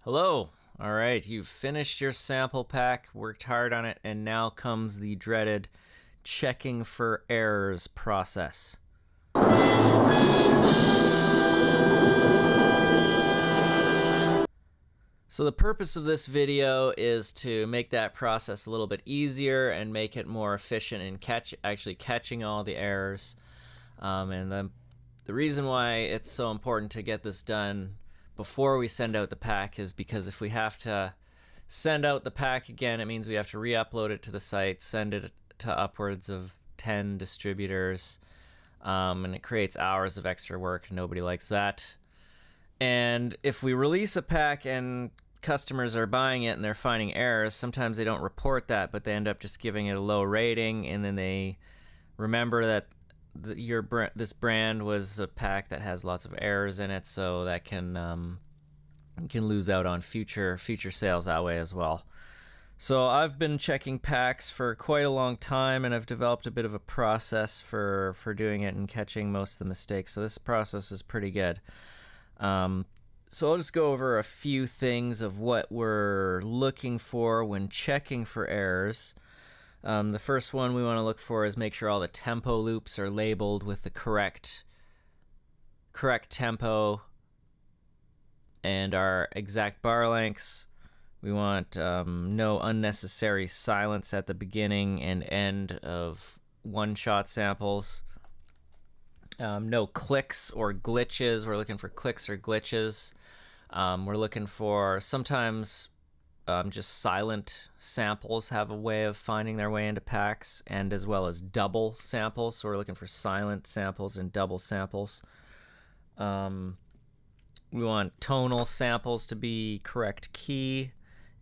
Hello. All right, you've finished your sample pack, worked hard on it, and now comes the dreaded checking for errors process. So the purpose of this video is to make that process a little bit easier and make it more efficient in actually catching all the errors. And the reason why it's so important to get this done before we send out the pack is because if we have to send out the pack again, it means we have to re-upload it to the site, send it to upwards of 10 distributors, and it creates hours of extra work. Nobody likes that. And if we release a pack and customers are buying it and they're finding errors, sometimes they don't report that, but they end up just giving it a low rating, and then they remember that this brand was a pack that has lots of errors in it, so that can you can lose out on future sales that way as well. So I've been checking packs for quite a long time, and I've developed a bit of a process for doing it and catching most of the mistakes. So this process is pretty good. So I'll just go over a few things of what we're looking for when checking for errors. The first one we want to look for is make sure all the tempo loops are labeled with the correct tempo and our exact bar lengths. We want no unnecessary silence at the beginning and end of one-shot samples. No clicks or glitches. We're looking for clicks or glitches. We're looking for sometimes just silent samples have a way of finding their way into packs, and as well as double samples. So we're looking for silent samples and double samples. We want tonal samples to be correct key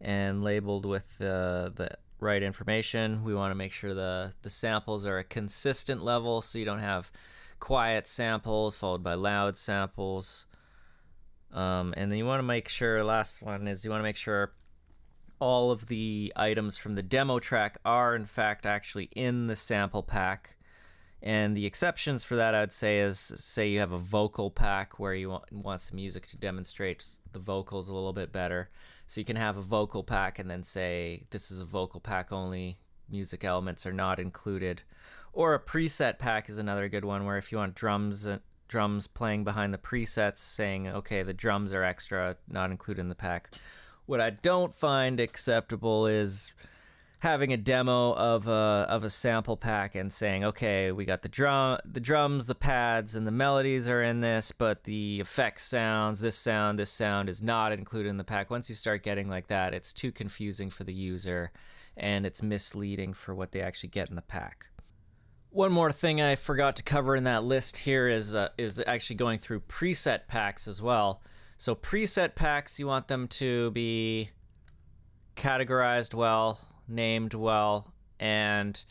and labeled with the right information. We want to make sure the samples are a consistent level, so you don't have quiet samples followed by loud samples. And then you want to make sure, last one is you want to make sure all of the items from the demo track are in fact actually in the sample pack. And the exceptions for that, I'd say, is say you have a vocal pack where you want some music to demonstrate the vocals a little bit better. So you can have a vocal pack and then say this is a vocal pack only, music elements are not included. Or a preset pack is another good one, where if you want drums playing behind the presets, saying okay, the drums are extra, not included in the pack. What I don't find acceptable is having a demo of a sample pack and saying, okay, we got the drums, the pads, and the melodies are in this, but the effects sounds, this sound is not included in the pack. Once you start getting like that, it's too confusing for the user, and it's misleading for what they actually get in the pack. One more thing I forgot to cover in that list here is actually going through preset packs as well. So preset packs, you want them to be categorized well, named well, and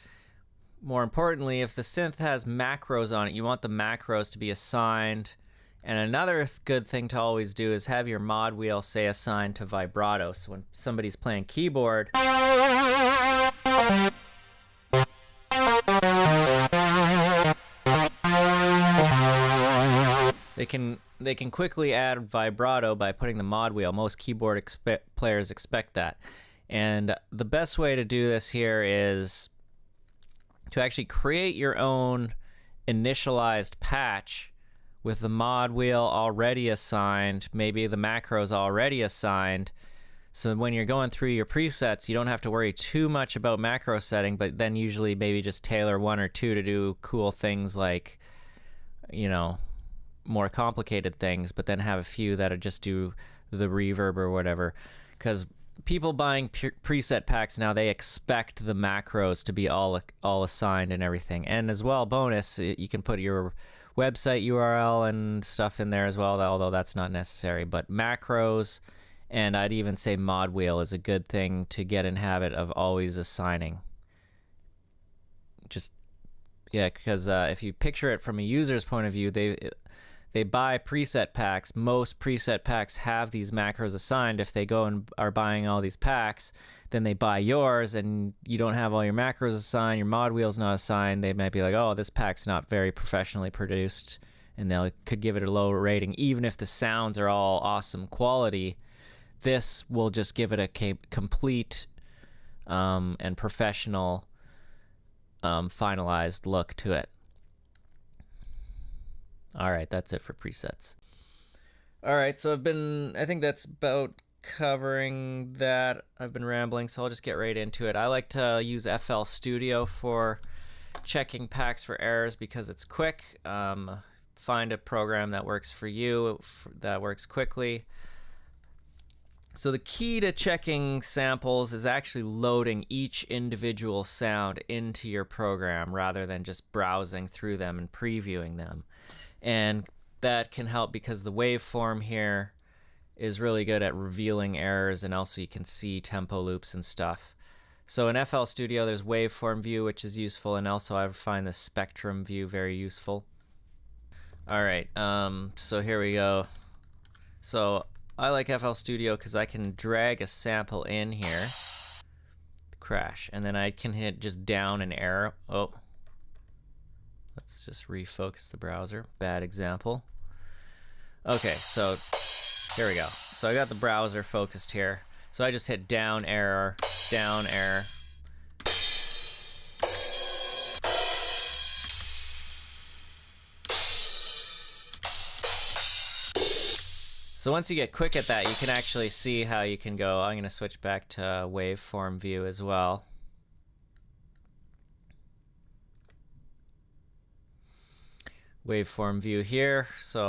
more importantly, if the synth has macros on it, you want the macros to be assigned. And another good thing to always do is have your mod wheel say assigned to vibrato. So when somebody's playing keyboard, they can quickly add vibrato by putting the mod wheel. Most keyboard players expect that. And the best way to do this here is to actually create your own initialized patch with the mod wheel already assigned, maybe the macros already assigned. So when you're going through your presets, you don't have to worry too much about macro setting, but then usually maybe just tailor one or two to do cool things like, you know, more complicated things, but then have a few that just do the reverb or whatever. Because people buying preset packs now, they expect the macros to be all assigned and everything. And as well, bonus, you can put your website URL and stuff in there as well, although that's not necessary. But macros, and I'd even say mod wheel, is a good thing to get in habit of always assigning. Just, yeah, because if you picture it from a user's point of view, they buy preset packs. Most preset packs have these macros assigned. If they go and are buying all these packs, then they buy yours and you don't have all your macros assigned, your mod wheel's not assigned, they might be like, oh, this pack's not very professionally produced, and they could give it a low rating. Even if the sounds are all awesome quality, this will just give it a complete and professional finalized look to it. All right, that's it for presets. All right, so I think that's about covering that. I've been rambling, so I'll just get right into it. I like to use FL Studio for checking packs for errors because it's quick. Find a program that works for you, that works quickly. So the key to checking samples is actually loading each individual sound into your program rather than just browsing through them and previewing them. And that can help because the waveform here is really good at revealing errors, and also you can see tempo loops and stuff. So in FL Studio there's waveform view, which is useful, and also I find the spectrum view very useful. Alright, so here we go. So I like FL Studio because I can drag a sample in here, crash, and then I can hit just down an arrow. Oh, let's just refocus the browser. Bad example. Okay, so here we go. So I got the browser focused here. So I just hit down error, down error. So once you get quick at that, you can actually see how you can go. I'm going to switch back to waveform view as well. Waveform view here. So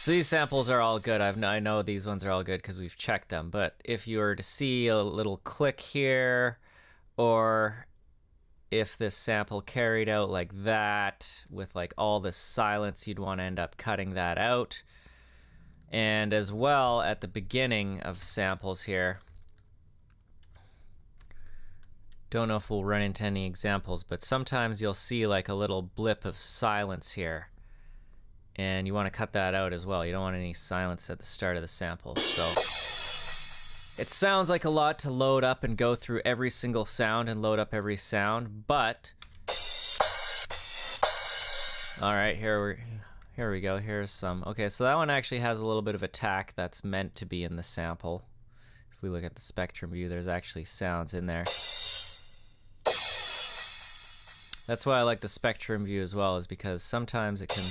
these samples are all good. I know these ones are all good because we've checked them. But if you were to see a little click here, or if this sample carried out like that with like all this silence, you'd want to end up cutting that out. And as well, at the beginning of samples here, don't know if we'll run into any examples, but sometimes you'll see like a little blip of silence here, and you want to cut that out as well. You don't want any silence at the start of the sample. So it sounds like a lot to load up and go through every single sound and load up every sound, but all right, here we go. Here's some. Okay, so that one actually has a little bit of attack that's meant to be in the sample. If we look at the spectrum view, there's actually sounds in there. That's why I like the spectrum view as well, is because sometimes it can...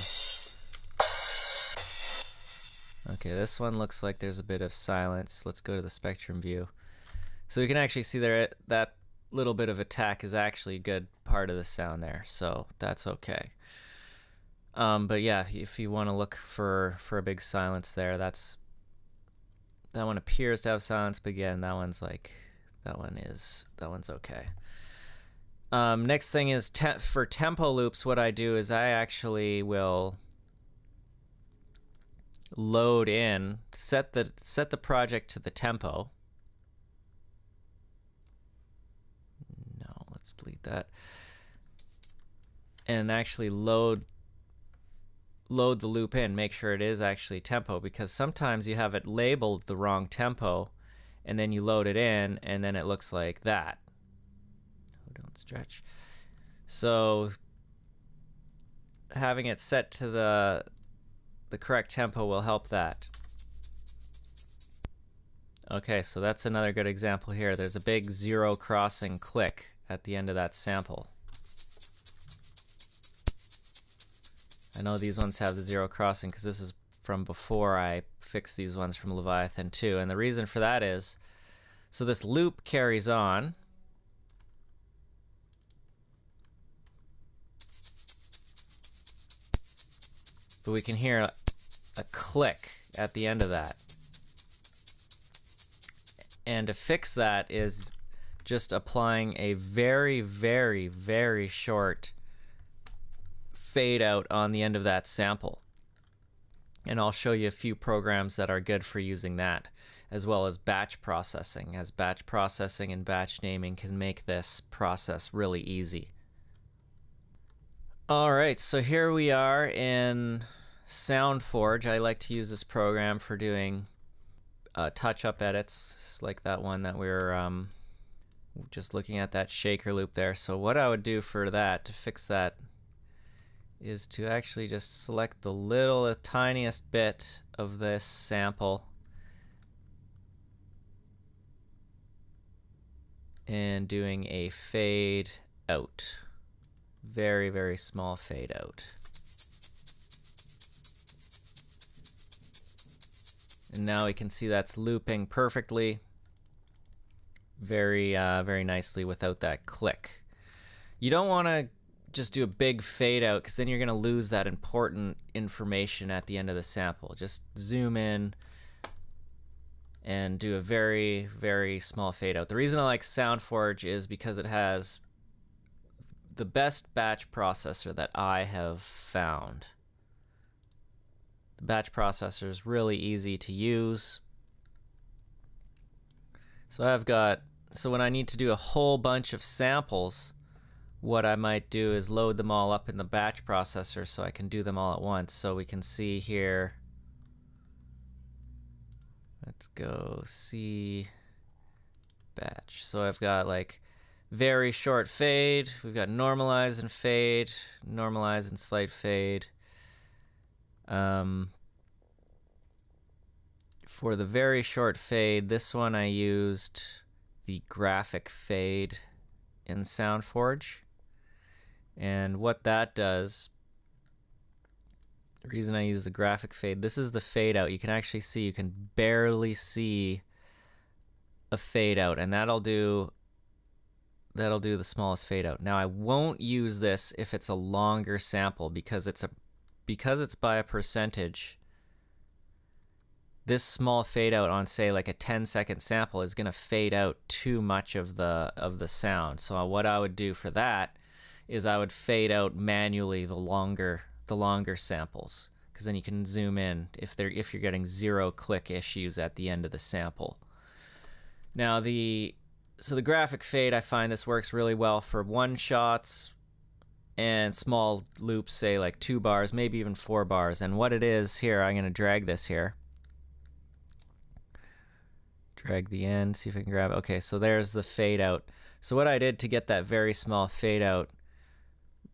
Okay, this one looks like there's a bit of silence. Let's go to the spectrum view. So we can actually see there that little bit of attack is actually a good part of the sound there, so that's okay. But yeah, if you want to look for a big silence there, that one appears to have silence, but again, that one's okay. Next thing is for tempo loops, what I do is I actually will load in, set the project to the tempo. No, let's delete that. And actually load the loop in, make sure it is actually tempo, because sometimes you have it labeled the wrong tempo and then you load it in and then it looks like that. No, don't stretch. So having it set to the correct tempo will help that. Okay, so that's another good example here. There's a big zero crossing click at the end of that sample. I know these ones have the zero crossing because this is from before I fixed these ones from Leviathan 2, and the reason for that is, so this loop carries on, but we can hear a click at the end of that. And to fix that is just applying a very, very, very short fade out on the end of that sample. And I'll show you a few programs that are good for using that, as well as batch processing, as batch processing and batch naming can make this process really easy. Alright, so here we are in SoundForge. I like to use this program for doing touch-up edits, like that one that we were just looking at, that shaker loop there. So what I would do for that, to fix that, is to actually just select the tiniest bit of this sample and doing a fade out. Very, very small fade out. And now we can see that's looping perfectly, very nicely without that click. You don't want to just do a big fade out because then you're going to lose that important information at the end of the sample. Just zoom in and do a very, very small fade out. The reason I like SoundForge is because it has the best batch processor that I have found. The batch processor is really easy to use. So when I need to do a whole bunch of samples, what I might do is load them all up in the batch processor so I can do them all at once. So we can see here, let's go see batch. So I've got like very short fade, we've got normalize and fade, normalize and slight fade. For the very short fade, this one I used the graphic fade in SoundForge. And what that does, the reason I use the graphic fade, this is the fade out. You can actually see, you can barely see a fade out, and that'll do the smallest fade out. Now I won't use this if it's a longer sample because it's by a percentage. This small fade out on, say, like a 10-second sample is going to fade out too much of the sound. So what I would do for that is I would fade out manually the longer samples, because then you can zoom in if you're getting 0 click issues at the end of the sample. Now the graphic fade, I find this works really well for one shots and small loops, say like 2 bars, maybe even 4 bars. And what it is here, I'm going to drag this here. Drag the end, see if I can grab it. Okay, so there's the fade out. So what I did to get that very small fade out,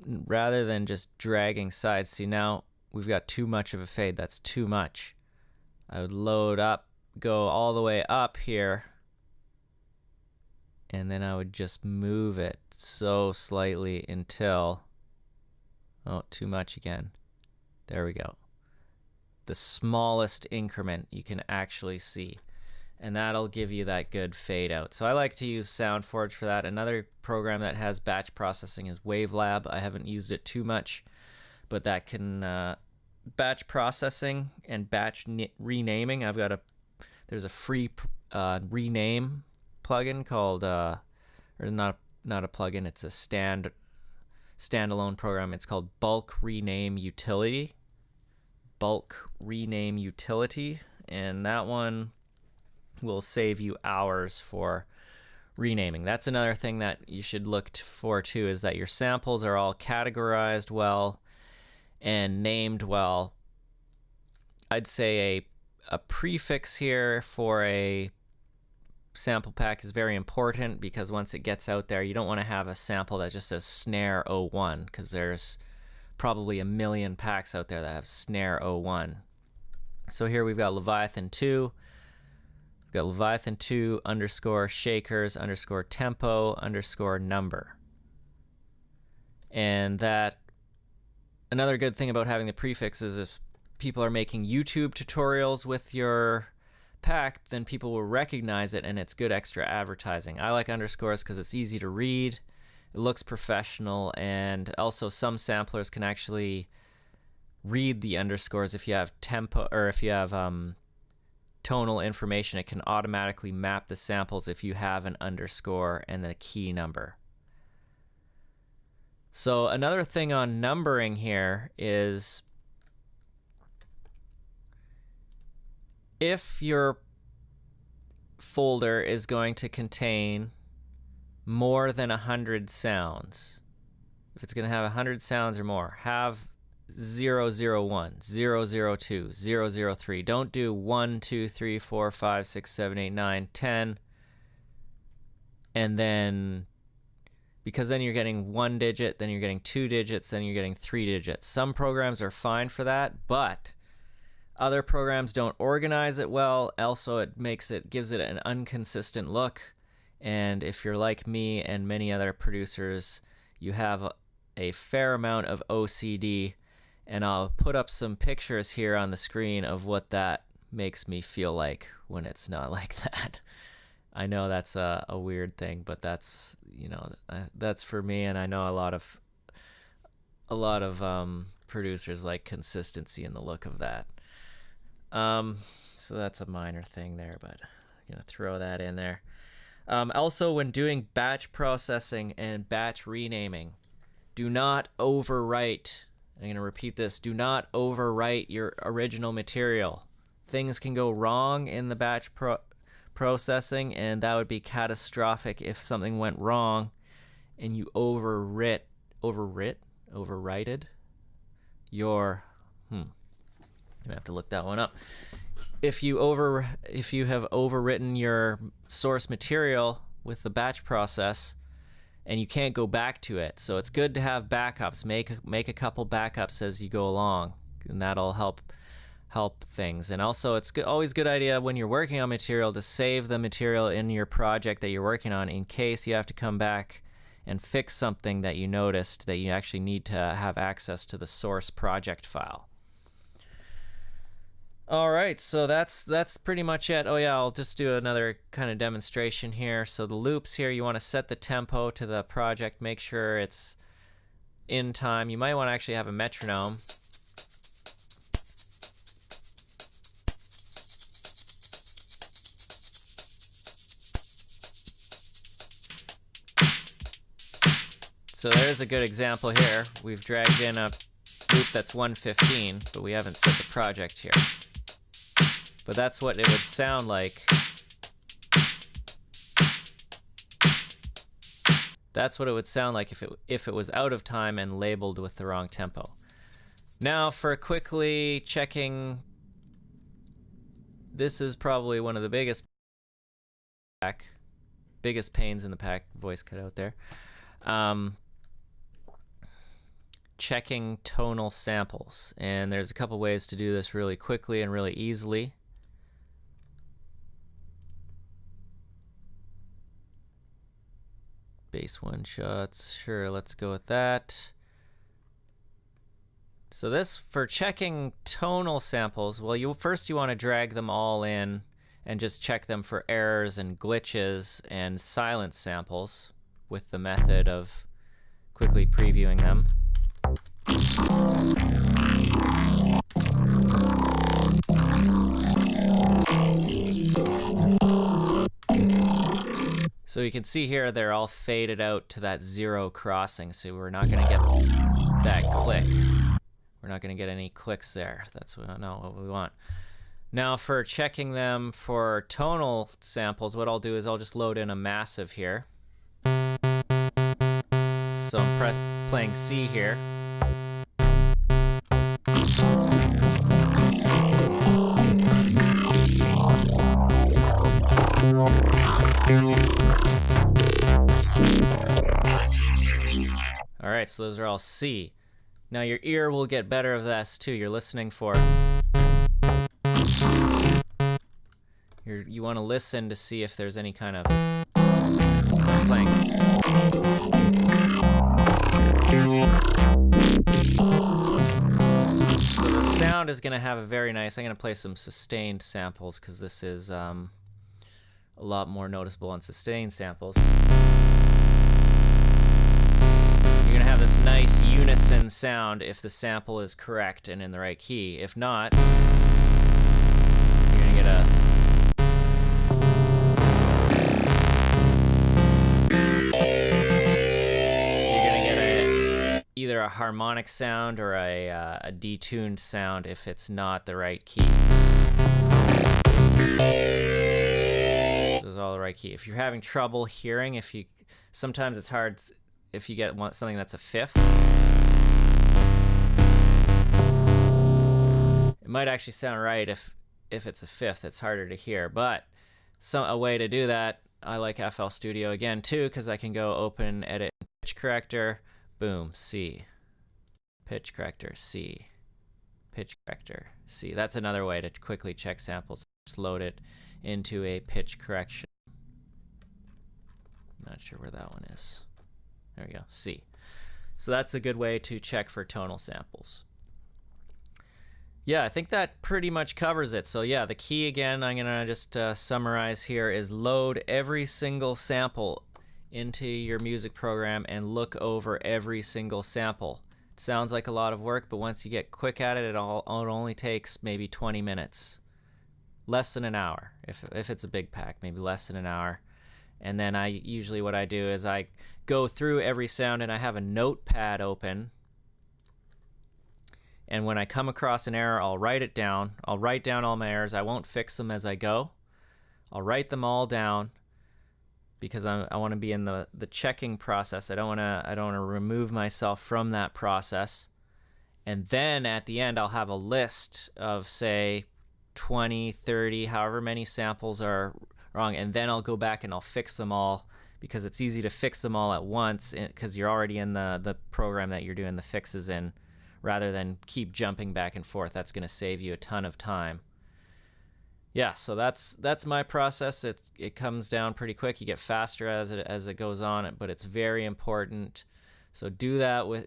rather than just dragging sides, see now we've got too much of a fade, that's too much. I would load up, go all the way up here, and then I would just move it so slightly until, oh, too much again. There we go. The smallest increment you can actually see. And that'll give you that good fade out. So I like to use SoundForge for that. Another program that has batch processing is Wavelab. I haven't used it too much, but that can batch processing and batch renaming. There's a free rename plugin called, or not a plugin, it's a standalone program. It's called Bulk Rename Utility. Bulk Rename Utility, and that one will save you hours for renaming. That's another thing that you should look for too, is that your samples are all categorized well and named well. I'd say a prefix here for a sample pack is very important, because once it gets out there, you don't want to have a sample that just says snare 01, because there's probably 1 million packs out there that have snare 01. So here we've got Leviathan 2. We've got Leviathan 2 underscore shakers underscore tempo underscore number. And that, another good thing about having the prefix is if people are making YouTube tutorials with your pack, then people will recognize it, and it's good extra advertising. I like underscores because it's easy to read, it looks professional, and also some samplers can actually read the underscores. If you have tempo, or if you have tonal information, it can automatically map the samples if you have an underscore and the key number. So another thing on numbering here is, if your folder is going to contain more than 100 sounds, if it's going to have 100 sounds or more, have 001, 002, 003. Don't do 1, 2, 3, 4, 5, 6, 7, 8, 9, 10, and then because then you're getting 1 digit, then you're getting 2 digits, then you're getting 3 digits. Some programs are fine for that, but other programs don't organize it well. Also, gives it an inconsistent look. And if you're like me and many other producers, you have a fair amount of OCD, and I'll put up some pictures here on the screen of what that makes me feel like when it's not like that. I know that's a weird thing, but that's, that's for me, and I know a lot of producers like consistency in the look of that. So that's a minor thing there, but I'm gonna throw that in there. Also, when doing batch processing and batch renaming, do not overwrite. I'm gonna repeat this: do not overwrite your original material. Things can go wrong in the batch processing, and that would be catastrophic if something went wrong and you overwrited your I'm gonna have to look that one up. If you have overwritten your source material with the batch process and you can't go back to it, so it's good to have backups. Make a couple backups as you go along, and that'll help things. And also, it's always a good idea when you're working on material to save the material in your project that you're working on, in case you have to come back and fix something that you noticed that you actually need to have access to the source project file. All right, so that's pretty much it. Oh yeah, I'll just do another kind of demonstration here. So the loops here, you want to set the tempo to the project, make sure it's in time. You might want to actually have a metronome. So there's a good example here. We've dragged in a loop that's 115, but we haven't set the project here. But that's what it would sound like. That's what it would sound like if it was out of time and labeled with the wrong tempo. Now for quickly checking, this is probably one of the biggest pains in the pack. Voice cut out there. Checking tonal samples, and there's a couple ways to do this really quickly and really easily. Bass one shots, sure, let's go with that. So this, for checking tonal samples, well, you want to drag them all in and just check them for errors and glitches and silence samples with the method of quickly previewing them. So you can see here they're all faded out to that 0 crossing, so we're not going to get that click. We're not going to get any clicks there. That's not what we want. Now for checking them for tonal samples, what I'll do is I'll just load in a massive here. So I'm playing C here. All right, so those are all C. Now your ear will get better of this too. You're listening for. You want to listen to see if there's any kind of. I'm playing. So the sound is going to have a very nice. I'm going to play some sustained samples because this is a lot more noticeable on sustained samples. You're going to have this nice unison sound if the sample is correct and in the right key. If not, you're going to get a... either a harmonic sound or a detuned sound if it's not the right key. This is all the right key. If you're having trouble hearing, sometimes it's hard if you get something that's a fifth. It might actually sound right if it's a fifth. It's harder to hear, but a way to do that, I like FL Studio again too, because I can go open, edit, pitch corrector, boom, C. Pitch corrector, C. Pitch corrector, C. That's another way to quickly check samples. Just load it into a pitch correction. Not sure where that one is. There we go, C. So that's a good way to check for tonal samples. Yeah, I think that pretty much covers it. So yeah, the key again, I'm gonna just summarize here, is load every single sample into your music program and look over every single sample. It sounds like a lot of work, but once you get quick at it, it only takes maybe 20 minutes. Less than an hour, if it's a big pack, maybe less than an hour. And then usually what I do is I go through every sound and I have a notepad open. And when I come across an error, I'll write it down. I'll write down all my errors. I won't fix them as I go. I'll write them all down because I want to be in the checking process. I don't want to remove myself from that process. And then at the end, I'll have a list of, say, 20, 30, however many samples are wrong, and then I'll go back and I'll fix them all, because it's easy to fix them all at once because you're already in the program that you're doing the fixes in, rather than keep jumping back and forth. That's going to save you a ton of time. Yeah, so that's my process. It comes down pretty quick. You get faster as it goes on, but it's very important. So do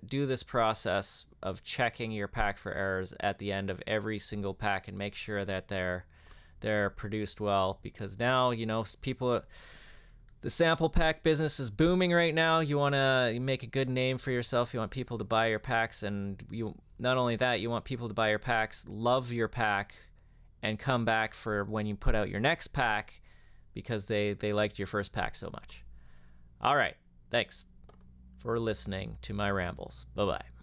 this process of checking your pack for errors at the end of every single pack and make sure that they're produced well, because now, you know, the sample pack business is booming right now. You want to make a good name for yourself. You want people to buy your packs, and not only that, you want people to buy your packs, love your pack, and come back for when you put out your next pack because they liked your first pack so much. All right, thanks for listening to my rambles. Bye-bye.